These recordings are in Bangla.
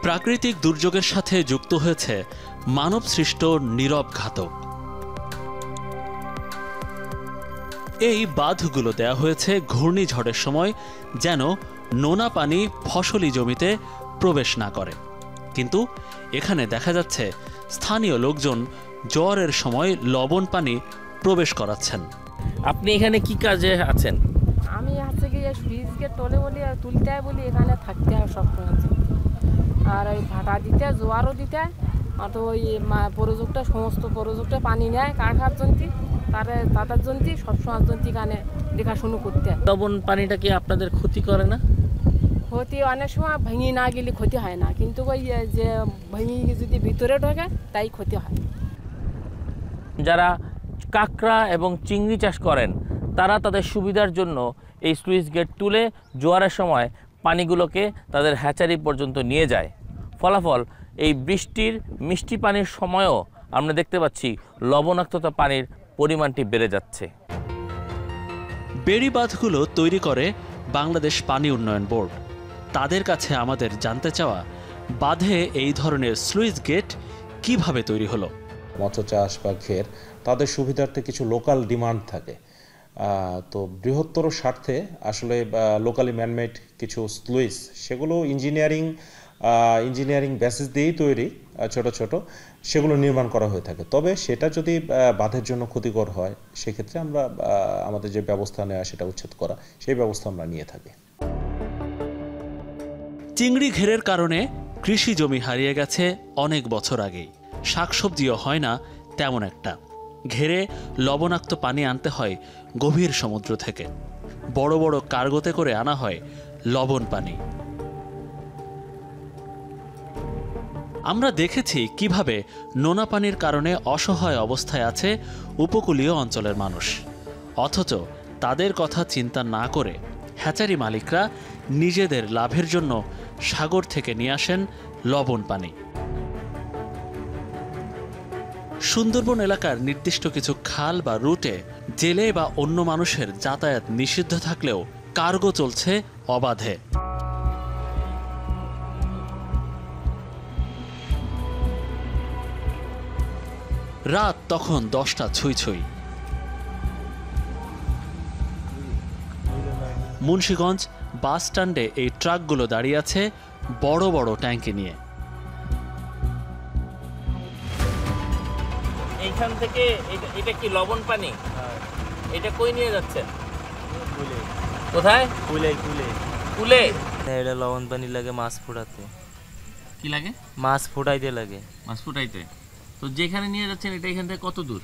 প্রাকৃতিক দুর্যোগের সাথে যুক্ত হয়েছে মানবসৃষ্ট নীরব ঘাতক। এই বাঁধগুলো দেয়া হয়েছে ঘূর্ণিঝড়ের সময় যেন নোনা পানি ফসলি জমিতে প্রবেশ না করে, কিন্তু এখানে দেখা যাচ্ছে স্থানীয় লোকজন জ্বরের সময় লবণ পানি প্রবেশ করাচ্ছেন। আপনি এখানে কি কাজে আছেন? আমি হচ্ছে কি সুইচকে তোলে বলি আর তুলতে হয় বলি, এখানে থাকতে হয় সবসময়। আর ওই ভাটা দিতে, জোয়ারও দিতে হয়, আর তো ওই প্রযোগটা সমস্ত প্রযোগটা পানি নেয় কারখার জন্যি, তাদের জন্যি সবসময় জন্যি এখানে দেখাশুনো করতে হয়। লবণ পানিটা কি আপনাদের ক্ষতি করে না? ক্ষতি অনেক সময় ভেঙে না গেলে ক্ষতি হয় না, কিন্তু ওই যে ভেঙে যদি ভিতরে ঢোকে তাই ক্ষতি হয়। যারা কাঁকড়া এবং চিংড়ি চাষ করেন তারা তাদের সুবিধার জন্য এই স্লুইস গেট তুলে জোয়ারের সময় পানিগুলোকে তাদের হ্যাচারি পর্যন্ত নিয়ে যায়। ফলাফল এই বৃষ্টির মিষ্টি পানির সময়ও আমরা দেখতে পাচ্ছি লবণাক্ততা পানির পরিমাণটি বেড়ে যাচ্ছে। বেড়িবাঁধগুলো তৈরি করে বাংলাদেশ পানি উন্নয়ন বোর্ড। তাদের কাছে আমাদের জানতে চাওয়া, বাঁধে এই ধরনের স্লুইস গেট কিভাবে তৈরি হলো। মৎস্য চাষ বা ঘের তাদের সুবিধার্থে কিছু লোকাল ডিমান্ড থাকে, তো বৃহত্তর স্বার্থে আসলে লোকালি ম্যানমেড কিছু স্লুইস, সেগুলো ইঞ্জিনিয়ারিং বেসিস দিয়েই তৈরি, ছোট ছোট, সেগুলো নির্মাণ করা হয়ে থাকে। তবে সেটা যদি বাঁধের জন্য ক্ষতিকর হয়, সেক্ষেত্রে আমরা আমাদের যে ব্যবস্থা নেওয়া সেটা উচ্ছেদ করা, সেই ব্যবস্থা আমরা নিয়ে থাকি। চিংড়ি ঘেরের কারণে কৃষি জমি হারিয়ে গেছে অনেক বছর আগেই। শাকসবজিও হয় না তেমন একটা। ঘেরে লবণাক্ত পানি আনতে হয় গভীর সমুদ্র থেকে। বড় বড় কার্গোতে করে আনা হয় লবণ পানি। আমরা দেখেছি কিভাবে নোনা পানির কারণে অসহায় অবস্থায় আছে উপকূলীয় অঞ্চলের মানুষ, অথচ তাদের কথা চিন্তা না করে হ্যাচারি মালিকরা নিজেদের লাভের জন্য সাগর থেকে নিয়ে আসেন লবণ পানি। সুন্দরবন এলাকার নির্দিষ্ট কিছু খাল বা রুটে জেলে বা অন্য মানুষের যাতায়াত নিষিদ্ধ থাকলেও কার্গো চলছে অবাধে। রাত তখন 10টা ছুঁই ছুঁই। মুন্সিগঞ্জ বাস স্ট্যান্ডে এই ট্রাকগুলো দাঁড়িয়ে আছে বড় বড় ট্যাঙ্কি নিয়ে। এইখান থেকে এটা কি লবণ পানি? এটা কই নিয়ে যাচ্ছেন? কোথায়? কুলে। এটা লবণ পানি লাগে মাছ ফুটাতে। কি লাগে? মাছ ফুটাইতে লাগে। মাছ ফুটাইতে। তো যেখানে নিয়ে যাচ্ছেন এটা এখান থেকে কত দূর?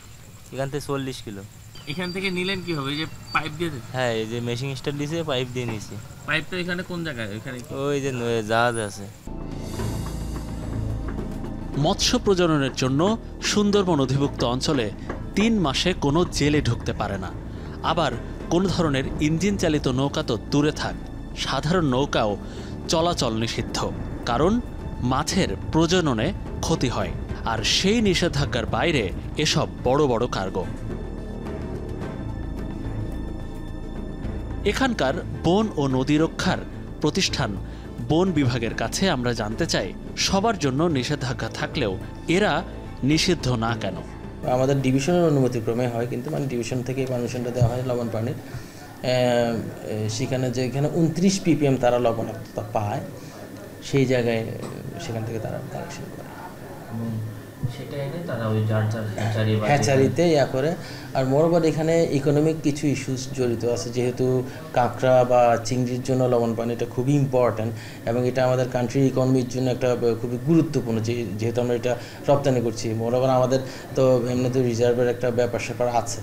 এখান থেকে 40 কিলো। এখান থেকে নিলেন কি হবে? এই যে পাইপ দিয়ে? হ্যাঁ, এই যে মেশিন স্টার্ট দিয়েছে, পাইপ দিয়ে নিয়েছি। পাইপ তো এখানে কোন জায়গায়? এখানে ওই যে জাহাজ আছে। মৎস্য প্রজননের জন্য সুন্দরবন অধিভুক্ত অঞ্চলে 3 মাসে কোনো জেলে ঢুকতে পারে না। আবার কোনো ধরনের ইঞ্জিন চালিত নৌকা তো দূরে থাক, সাধারণ নৌকাও চলাচল নিষিদ্ধ, কারণ মাছের প্রজননে ক্ষতি হয়। আর সেই নিষেধাজ্ঞার বাইরে এসব বড় বড় কার্গো। এখানকার বন ও নদী রক্ষার প্রতিষ্ঠান বন বিভাগের কাছে আমরা জানতে চাই, সবার জন্য নিষেধাজ্ঞা থাকলেও এরা নিষিদ্ধ না কেন। আমাদের ডিভিশনের অনুমতিক্রমে হয়, কিন্তু মানে ডিভিশন থেকে পারমিশনটা দেওয়া হয় লবণ পানির। সেখানে যেখানে 29 ppm তারা লবণাক্ততা পায়, সেই জায়গায় সেখান থেকে তারা কালেকশন করে, সেটা এনে তারা ওই হ্যাচারিতে করে। আর মোরওভার এখানে ইকোনমিক কিছু ইস্যুস জড়িত আছে, যেহেতু কাঁকড়া বা চিংড়ির জন্য লবণ পানিটা খুবই ইম্পর্ট্যান্ট, এবং এটা আমাদের কান্ট্রির ইকোনমির জন্য একটা খুবই গুরুত্বপূর্ণ, যেহেতু আমরা এটা রপ্তানি করছি। মোরওভার আমাদের তো এমনিতে রিজার্ভের একটা ব্যাপার স্যাপার আছে।